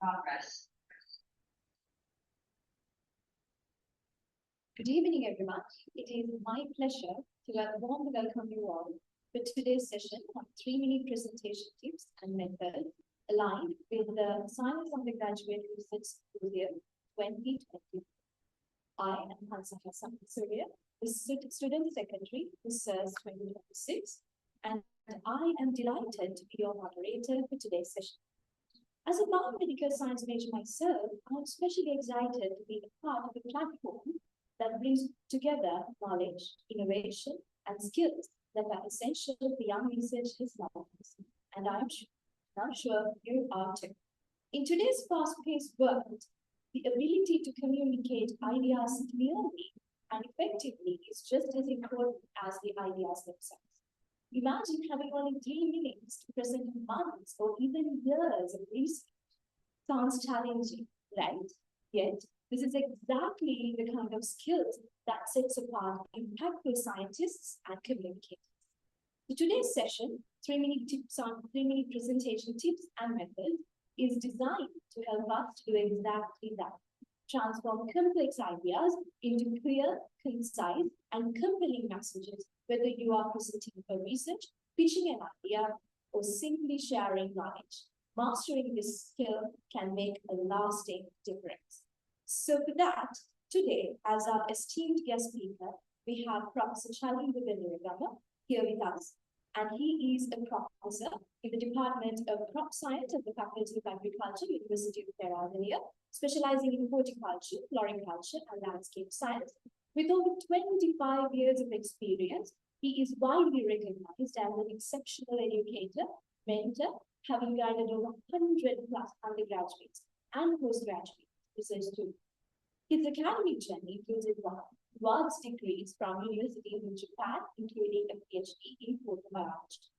Progress. Good evening, everyone. It is my pleasure to warmly welcome you all for today's session on 3-minute presentation tips and methods aligned with the Science Undergraduate Research Year 2020. I am Hansa Hassan Surya, the Student Secretary for SURS 2026, and I am delighted to be your moderator for today's session. As a biomedical science major myself, I'm especially excited to be a part of a platform that brings together knowledge, innovation, and skills that are essential for young researchers like us. And I'm sure you are too. In today's fast-paced world, the ability to communicate ideas clearly and effectively is just as important as the ideas themselves. Imagine having only 3 minutes to present months or even years of research. Sounds challenging, right? Yet, this is exactly the kind of skills that sets apart impactful scientists and communicators. So today's session, 3-minute presentation tips and methods, is designed to help us to do exactly that. Transform complex ideas into clear, concise, and compelling messages, whether you are presenting for research, pitching an idea, or simply sharing knowledge. Mastering this skill can make a lasting difference. So for that, today, as our esteemed guest speaker, we have Professor Chalinda here with us. And he is a professor in the Department of Crop Science at the Faculty of Agriculture, University of Peradeniya, specializing in horticulture, floriculture, and landscape science. With over 25 years of experience, he is widely recognized as an exceptional educator, mentor, having guided over 100+ undergraduates and postgraduate research students. His academic journey includes advanced degrees from universities in Japan, including a PhD in photobiology.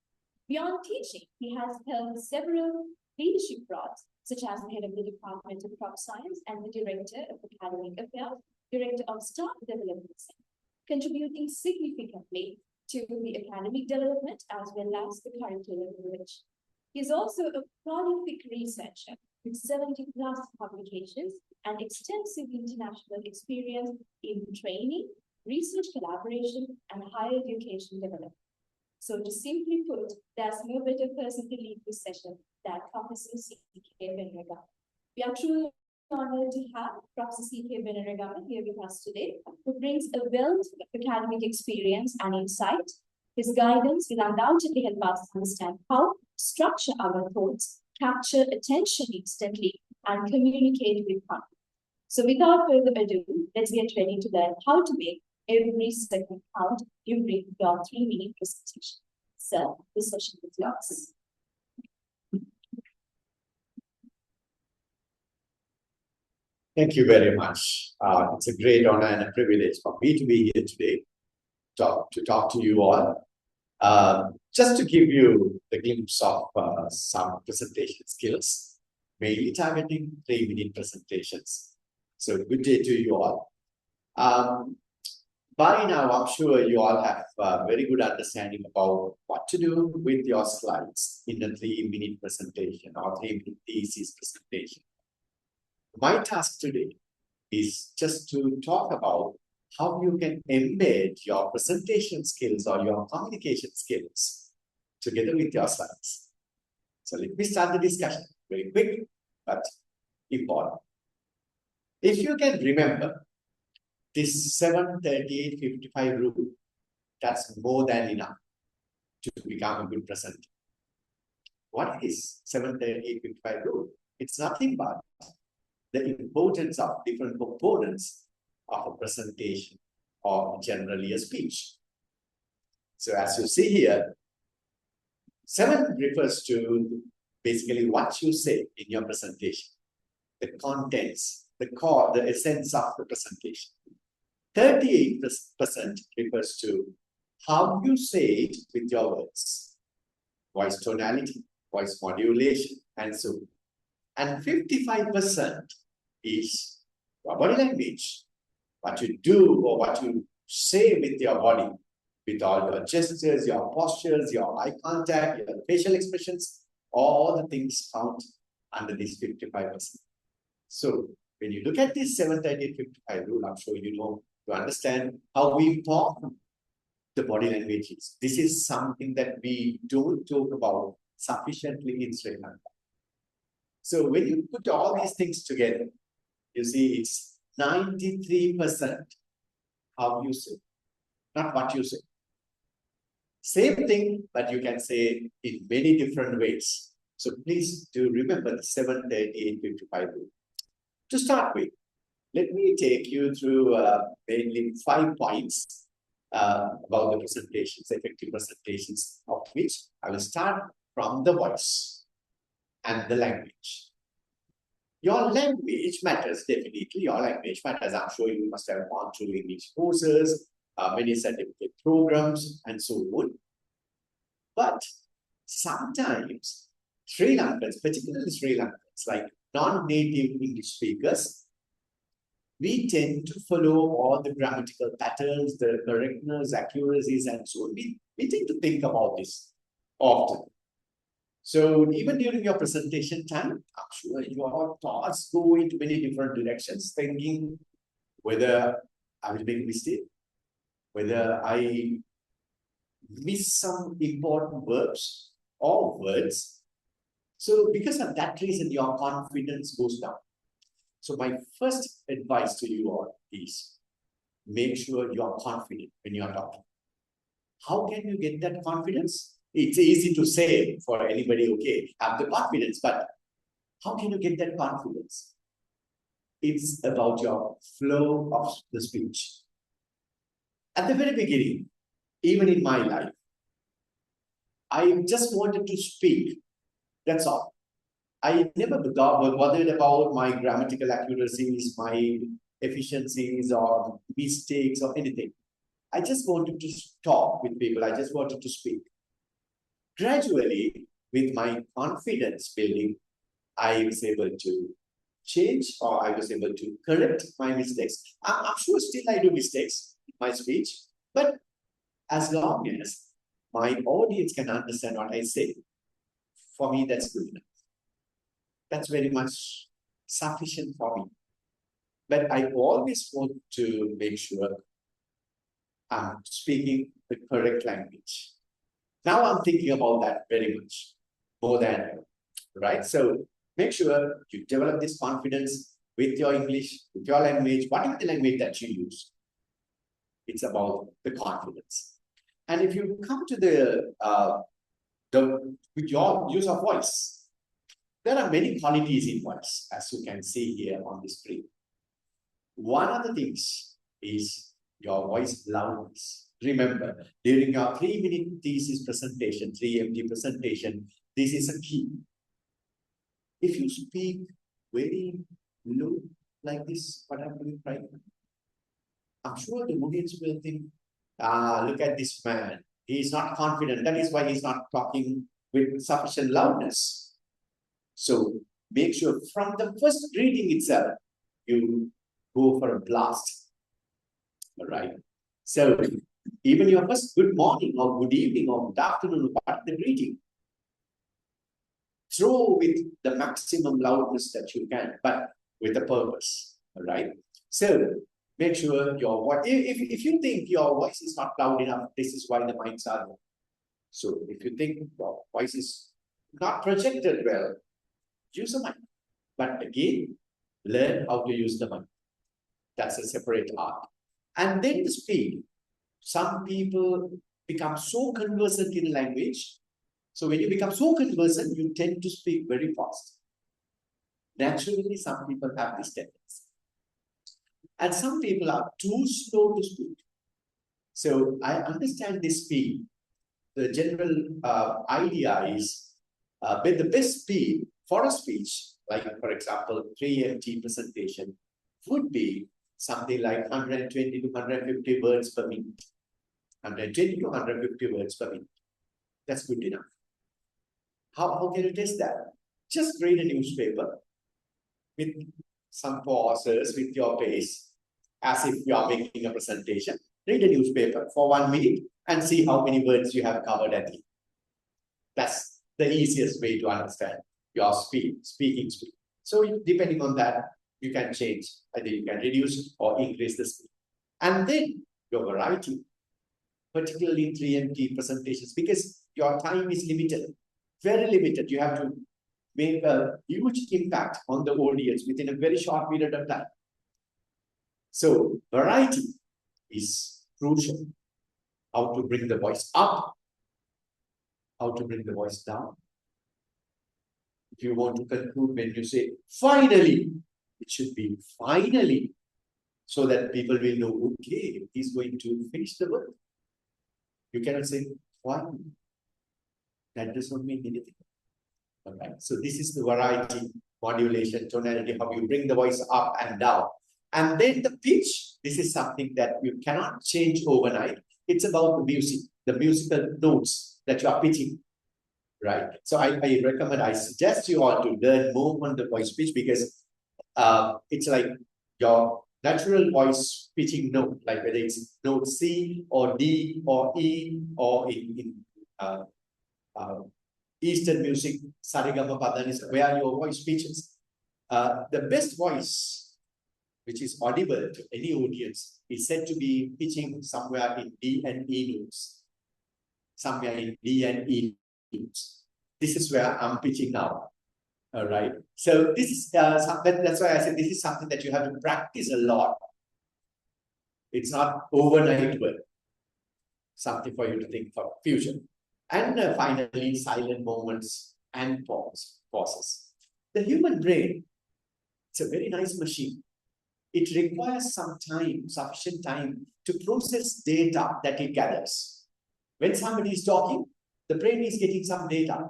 Beyond teaching, he has held several leadership roles, such as the head of the Department of Crop Science and the Director of Academic Affairs, Director of Staff Development Center, contributing significantly to the academic development as well as the curriculum enrichment. He is also a prolific researcher with 70+ publications and extensive international experience in training, research collaboration, and higher education development. So to simply put, there's no better person to lead this session than Professor C.K. Venaragama. We are truly honored to have Professor C.K. Venaragama here with us today, who brings a wealth of academic experience and insight. His guidance will undoubtedly help us understand how to structure our thoughts, capture attention instantly, and communicate with confidence. So without further ado, let's get ready to learn how to make every second count during your 3-minute presentation. So this session is yours. Thank you very much. It's a great honor and a privilege for me to be here today to talk to you all. Just to give you a glimpse of some presentation skills, mainly targeting 3-minute presentations. So good day to you all. By now, I'm sure you all have a very good understanding about what to do with your slides in a 3-minute presentation or 3-minute thesis presentation. My task today is just to talk about how you can embed your presentation skills or your communication skills together with your slides. So let me start the discussion. Very quick, but important. If you can remember this 7-38-55 rule, that's more than enough to become a good presenter. What is 7-38-55 rule? It's nothing but the importance of different components of a presentation or generally a speech. So as you see here, 7 refers to basically what you say in your presentation, the contents, the core, the essence of the presentation. 38% refers to how you say it with your words, voice tonality, voice modulation, and so on. And 55% is your body language, what you do or what you say with your body, with all your gestures, your postures, your eye contact, your facial expressions, all the things count under this 55%. So when you look at this 7-38-55 rule, I'm sure you know to understand how important the body language is. This is something that we don't talk about sufficiently in Sri Lanka. So when you put all these things together, you see it's 93% how you say, not what you say. Same thing, but you can say in many different ways. So please do remember the 7-38-55 rule. To start with, let me take you through mainly 5 points about the presentations, effective presentations, of which I will start from the voice and the language. Your language matters, definitely. Your language matters. I'm sure you must have gone through English courses, many certificate programs, and so on. But sometimes Sri Lankans, particularly Sri Lankans, like non-native English speakers, we tend to follow all the grammatical patterns, the correctness, accuracies, and so on. We tend to think about this often. So even during your presentation time, I'm sure your thoughts go into many different directions, thinking whether I will make a mistake, whether I miss some important verbs or words. So because of that reason, your confidence goes down. So my first advice to you all is make sure you are confident when you are talking. How can you get that confidence? It's easy to say for anybody, okay, have the confidence, but how can you get that confidence? It's about your flow of the speech. At the very beginning, even in my life, I just wanted to speak. That's all. I never bothered about my grammatical accuracies, my efficiencies or mistakes or anything. I just wanted to talk with people. I just wanted to speak. Gradually, with my confidence building, I was able to change or I was able to correct my mistakes. I'm sure still I do mistakes in my speech, but as long as my audience can understand what I say, for me, that's good enough. That's very much sufficient for me. But I always want to make sure I'm speaking the correct language. Now I'm thinking about that very much, more than ever, right? So make sure you develop this confidence with your English, with your language, whatever the language that you use. It's about the confidence. And if you come to with your use of voice, there are many qualities in voice, as you can see here on the screen. One of the things is your voice loudness. Remember, during your 3-minute thesis presentation, 3MT presentation, this is a key. If you speak very low like this, what I'm doing right now, I'm sure the audience will think, look at this man. He is not confident. That is why he's not talking with sufficient loudness. So make sure from the first reading itself, you go for a blast. All right. So even your first good morning or good evening or good afternoon, part of the greeting, throw with the maximum loudness that you can, but with a purpose. All right. So make sure your voice, if you think your voice is not loud enough, this is why the mics are low. So if you think your voice is not projected well, use a mic. But again, learn how to use the mic. That's a separate art. And then the speed. Some people become so conversant in language. So when you become so conversant, you tend to speak very fast. Naturally, some people have this tendency. And some people are too slow to speak. So I understand this speed. The general idea is the best speed for a speech, like for example, 3MT presentation, would be something like 120 to 150 words per minute. 120 to 150 words per minute. That's good enough. How can you test that? Just read a newspaper with some pauses with your pace, as if you are making a presentation. Read a newspaper for 1 minute and see how many words you have covered at it. That's the easiest way to understand. your speaking speed. So depending on that, you can change. Either you can reduce or increase the speed. And then your variety, particularly in 3MT presentations, because your time is limited, very limited. You have to make a huge impact on the audience within a very short period of time. So variety is crucial. How to bring the voice up, how to bring the voice down. If you want to conclude when you say finally, it should be finally, so that people will know, okay, he's going to finish the work. You cannot say finally. That does not mean anything. Okay. So this is the variety, modulation, tonality, how you bring the voice up and down. And then the pitch, this is something that you cannot change overnight. It's about the music, the musical notes that you are pitching, right? So I recommend, I suggest you all to learn more on the voice pitch, because it's like your natural voice pitching note, like whether it's note C or D or E, or in Eastern music, Sarigama Padani, where your voice pitches. The best voice, which is audible to any audience, is said to be pitching somewhere in D and E notes. Somewhere in D and E notes. This is where I'm pitching now. All right. So this is that's why I said this is something that you have to practice a lot. It's not overnight work. Something for you to think for future. And finally, silent moments and pauses. The human brain, it's a very nice machine. It requires some time, sufficient time to process data that it gathers. When somebody is talking, the brain is getting some data.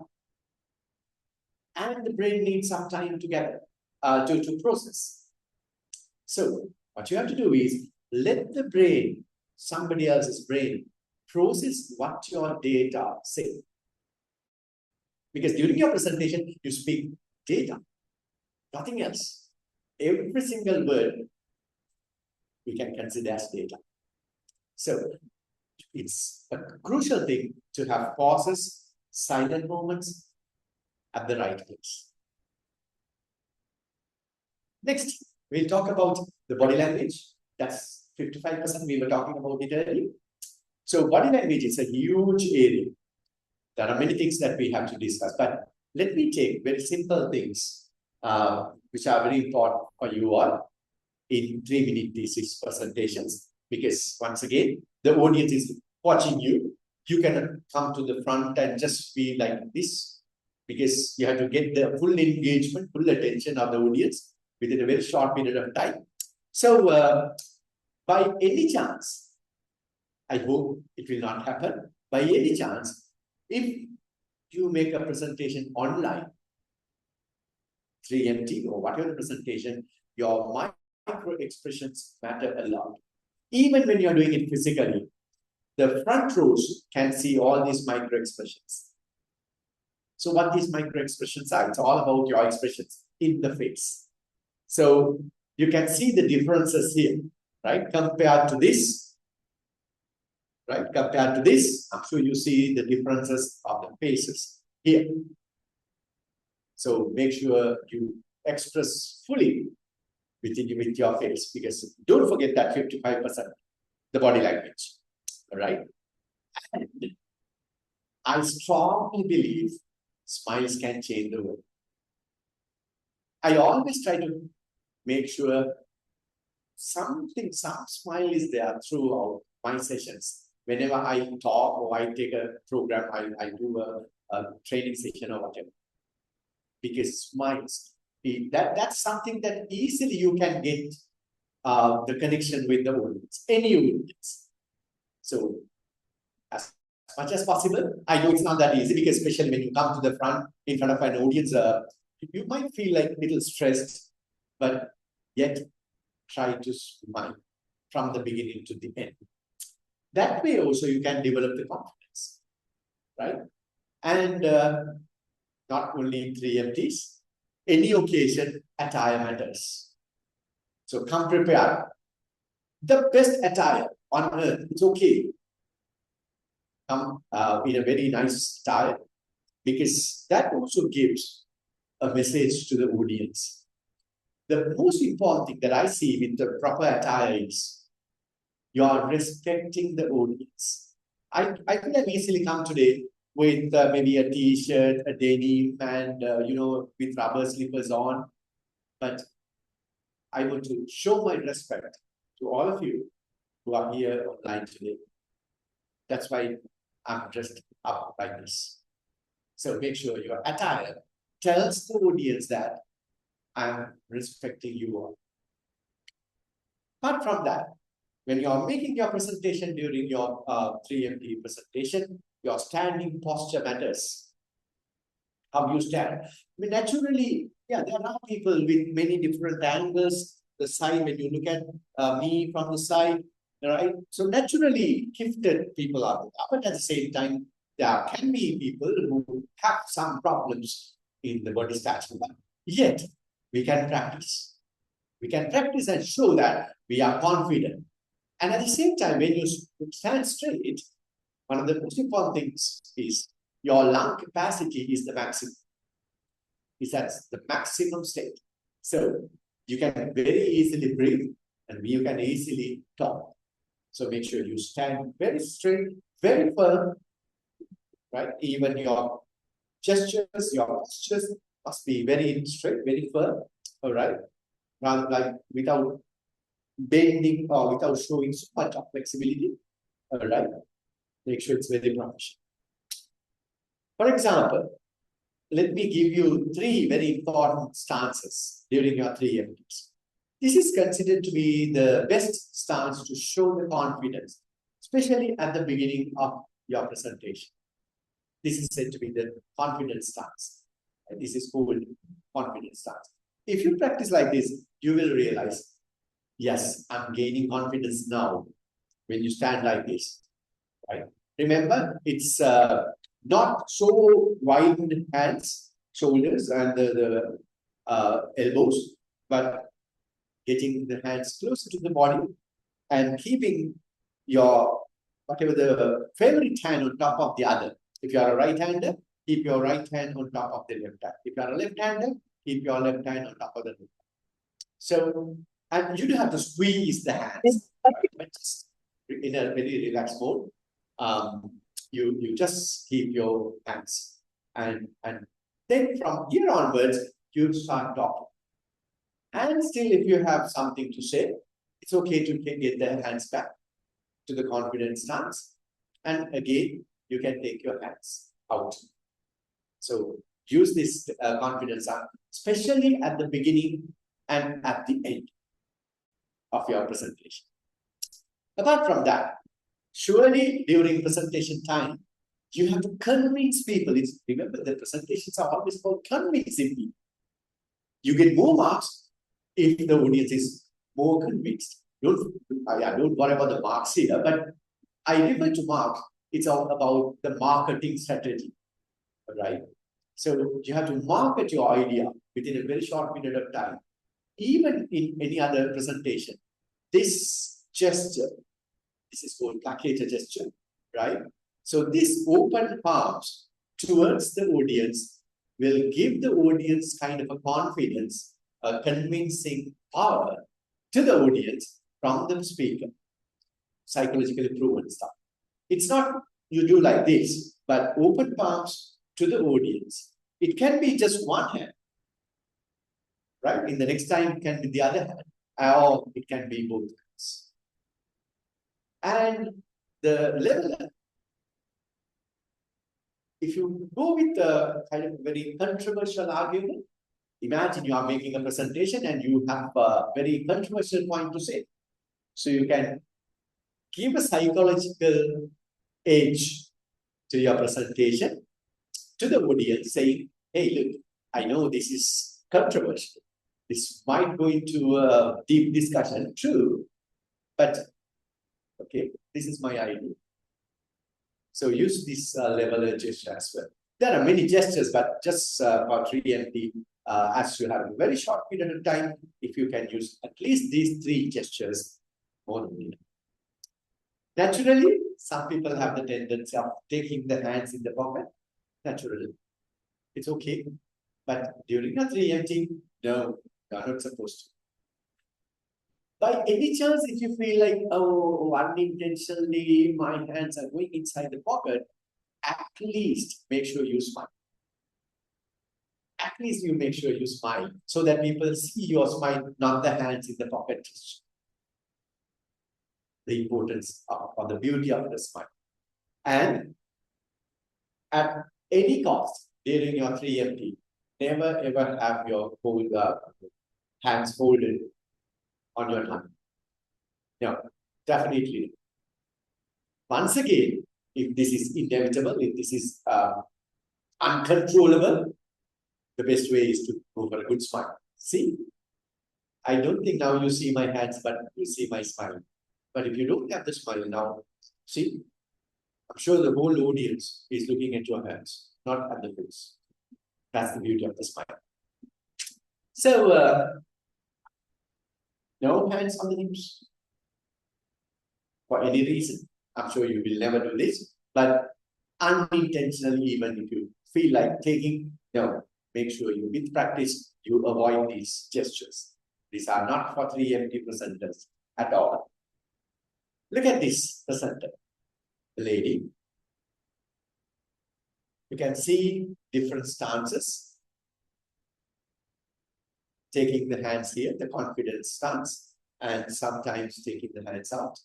And the brain needs some time to gather, to process. So what you have to do is let the brain, somebody else's brain, process what your data say. Because during your presentation, you speak data, nothing else. Every single word we can consider as data. So it's a crucial thing to have pauses, silent moments at the right place. Next, we'll talk about the body language. That's 55%. We were talking about it earlier. So body language is a huge area. There are many things that we have to discuss, but let me take very simple things which are very important for you all in 3-minute thesis presentations, because once again, the audience is watching you. You cannot come to the front and just be like this, because you have to get the full engagement, full attention of the audience within a very short period of time. So by any chance, I hope it will not happen. By any chance, if you make a presentation online, 3MT or whatever presentation, your micro expressions matter a lot. Even when you're doing it physically, the front rows can see all these micro expressions. So what these micro expressions are, it's all about your expressions in the face. So you can see the differences here, right? Compared to this, right? Compared to this, I'm sure you see the differences of the faces here. So make sure you express fully with your face, because don't forget that 55%, the body language, all right? And I strongly believe smiles can change the world. I always try to make sure some smile is there throughout my sessions. Whenever I talk or I take a program, I do a training session or whatever. Because smiles, that's something that easily you can get the connection with the audience, any audience. So as much as possible, I know it's not that easy, because especially when you come to the front, in front of an audience, you might feel like a little stressed, but yet try to smile from the beginning to the end. That way also you can develop the confidence, right? And not only in 3MTs, any occasion, attire matters. So come prepared. The best attire on earth, it's okay. Come in a very nice style, because that also gives a message to the audience. The most important thing that I see with the proper attire is you are respecting the audience. I could have easily come today with maybe a t-shirt, a denim, and with rubber slippers on, but I want to show my respect to all of you who are here online today. That's why I'm dressed up like this. So make sure your attire tells the audience that I'm respecting you all. Apart from that, when you're making your presentation during your 3MT presentation, your standing posture matters. How you stand. I mean, naturally, yeah, there are people with many different angles. The side, when you look at me from the side, right? So naturally, gifted people are there. But at the same time, there can be people who have some problems in the body stature. Yet, we can practice. We can practice and show that we are confident. And at the same time, when you stand straight, one of the most important things is your lung capacity is the maximum. Is at the maximum state. So you can very easily breathe and you can easily talk. So make sure you stand very straight, very firm, right? Even your gestures, your postures must be very straight, very firm, all right? Rather like without bending or without showing so much of flexibility, all right? Make sure it's very professional. For example, let me give you 3 very important stances during your 3MTs. This is considered to be the best stance to show the confidence, especially at the beginning of your presentation. This is said to be the confidence stance. And this is called confidence stance. If you practice like this, you will realize, yes, I'm gaining confidence now when you stand like this. Right? Remember, it's not so wide hands, shoulders, and the elbows, but getting the hands closer to the body and keeping your whatever the favorite hand on top of the other. If you are a right-hander, keep your right hand on top of the left hand. If you are a left-hander, keep your left hand on top of the left hand. So, and you don't have to squeeze the hands, right? But just in a very relaxed mode. You just keep your hands and then from here onwards you start talking. And still, if you have something to say, it's okay to get the hands back to the confidence stance. And again, you can take your hands out. So use this confidence stance, especially at the beginning and at the end of your presentation. Apart from that, surely during presentation time, you have to convince people. Remember, the presentations are always about convincing people. You get more marks if the audience is more convinced. Don't worry about the marks here, but I refer to marks. It's all about the marketing strategy, right? So you have to market your idea within a very short period of time. Even in any other presentation, this gesture, this is called placator gesture, right? So this open palms towards the audience will give the audience kind of a confidence, a convincing power to the audience from the speaker. Psychologically proven stuff. It's not you do like this, but open palms to the audience. It can be just one hand, right? In the next time, it can be the other hand, or it can be both hands. And the level, if you go with a kind of very controversial argument, imagine you are making a presentation and you have a very controversial point to say. So you can give a psychological edge to your presentation to the audience saying, hey, look, I know this is controversial. This might go into a deep discussion, true, but okay, this is my idea. So use this level of gesture as well. There are many gestures, but just for 3MT, as you have a very short period of time, if you can use at least these 3 gestures, more than enough. Naturally, some people have the tendency of taking the hands in the pocket. Naturally, it's okay. But during a 3MT, no, you're not supposed to. By any chance, if you feel like, oh, unintentionally, my hands are going inside the pocket, at least make sure you smile. At least you make sure you smile so that people see your smile, not the hands in the pocket. The importance or the beauty of the smile. And at any cost during your 3MT, never ever have your hands folded on your tongue. No, definitely. Once again, if this is inevitable, if this is uncontrollable, the best way is to go for a good smile. See, I don't think now you see my hands, but you see my smile. But if you don't have the smile now, see, I'm sure the whole audience is looking at your hands, not at the face. That's the beauty of the smile. So, no hands on the hips for any reason. I'm sure you will never do this, but unintentionally, even if you feel like taking, no, make sure you, with practice, you avoid these gestures. These are not for 3MT presenters at all. Look at this presenter, the lady. You can see different stances. Taking the hands here, the confidence stance, and sometimes taking the hands out.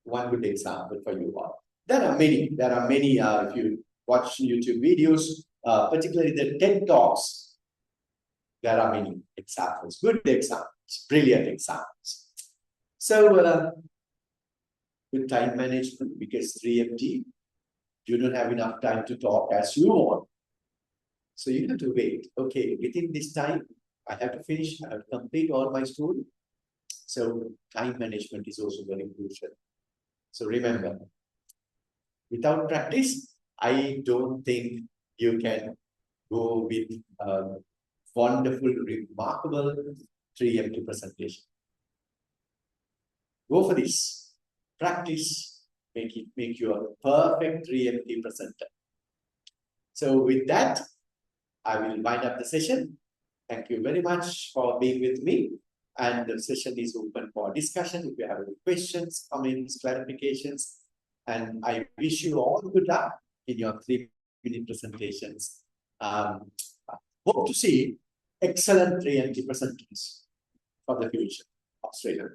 One good example for you all. There are many, if you watch YouTube videos, particularly the TED Talks, there are many examples, good examples, brilliant examples. So, with time management, because 3MT, you don't have enough time to talk as you want. So you have to wait. Okay, within this time, I have to finish, I have to complete all my story. So time management is also very crucial. So remember, without practice, I don't think you can go with a wonderful, remarkable 3MT presentation. Go for this. Practice, make you a perfect 3MT presenter. So with that, I will wind up the session. Thank you very much for being with me. And the session is open for discussion. If you have any questions, comments, clarifications, and I wish you all good luck in your 3-minute presentations. Hope to see excellent 3MT presenters for the future of Australia.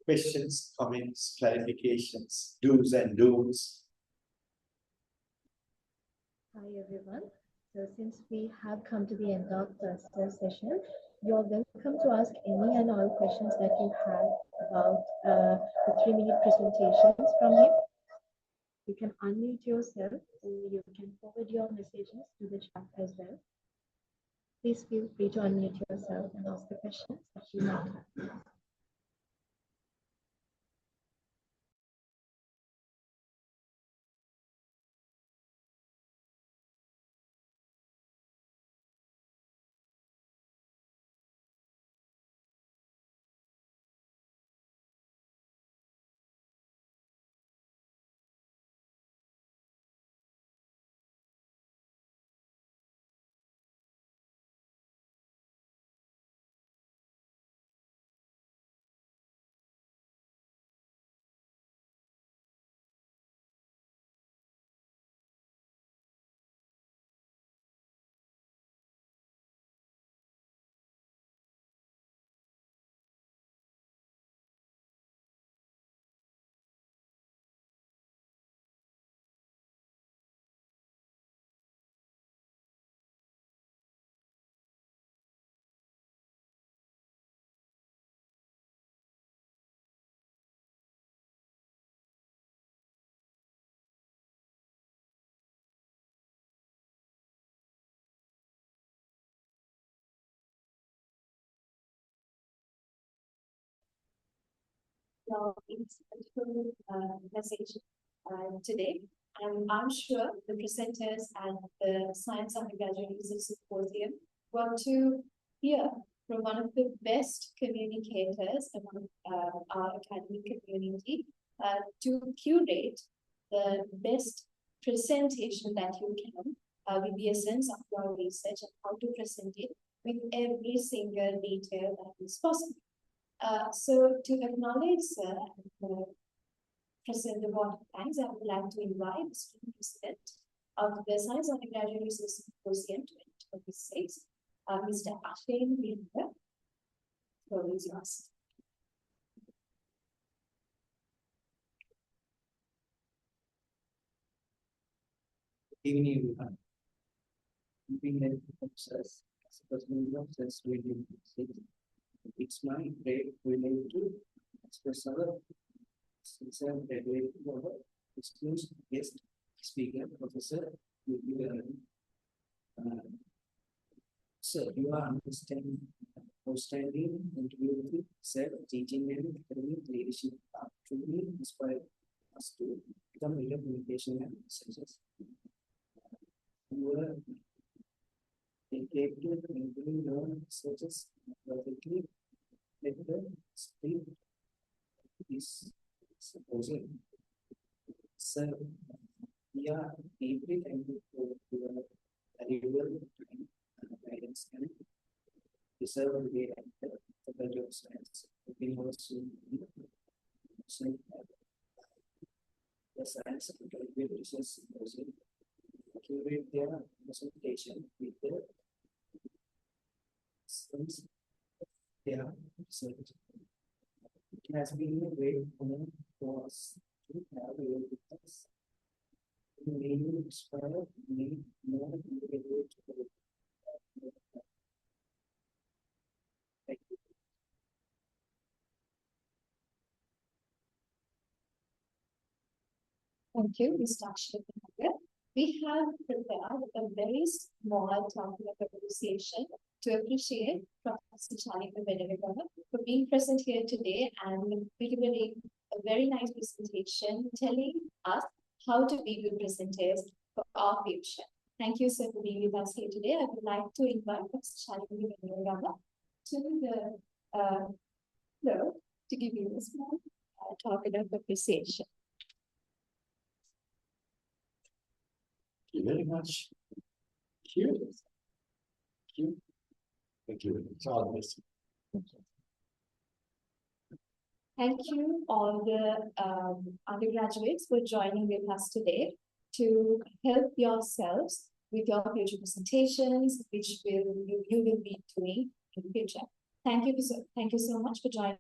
Questions, comments, clarifications, do's and don'ts. Hi everyone. So since we have come to the end of the session, you're welcome to ask any and all questions that you have about the 3-minute presentations from him. You can unmute yourself or you can forward your messages to the chat as well. Please feel free to unmute yourself and ask the questions that you might have. your insightful message today. And I'm sure the presenters and the Science Undergraduate Research Symposium were to hear from one of the best communicators among our academic community to curate the best presentation that you can with the essence of your research and how to present it with every single detail that is possible. So to acknowledge and present the vote of thanks, I would like to invite the student president of the Science Undergraduate Research Symposium 2026, Mr. Chalinda. The floor is yours. Good evening, everyone. It's my great privilege to express our sincere gratitude to our distinguished guest speaker, Professor. Sir, you are outstanding interview, said teaching and academic leadership are truly inspired us to become leader communication and researchers. You were dedicated to improving our researchers perfectly. Let the speak is supposing. Sir, we are deeply thankful for your valuable time and guidance and deserve to be at the faculty of science. We also the Science Undergraduate Research Symposium curate their presentation with the sense of their research. It has been a great honor for us to have you with us. We may inspire many more individuals. Thank you. Thank you, Mr. Chalinda. We have prepared a very small token of appreciation to appreciate Professor Chalinda for being present here today and giving a very nice presentation telling us how to be good presenters for our future. Thank you, sir, for being with us here today. I would like to invite Professor Chalinda to the floor to give you a small token of appreciation. Thank you very much. Thank you. Thank you. It's all this. Thank you all the undergraduates for joining with us today to help yourselves with your future presentations, which you will be doing in the future. Thank you so much for joining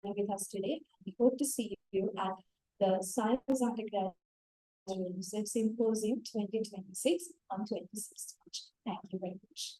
with us today. We hope to see you at the Science Undergraduate Research Symposium 2026 on 26th March. Thank you very much.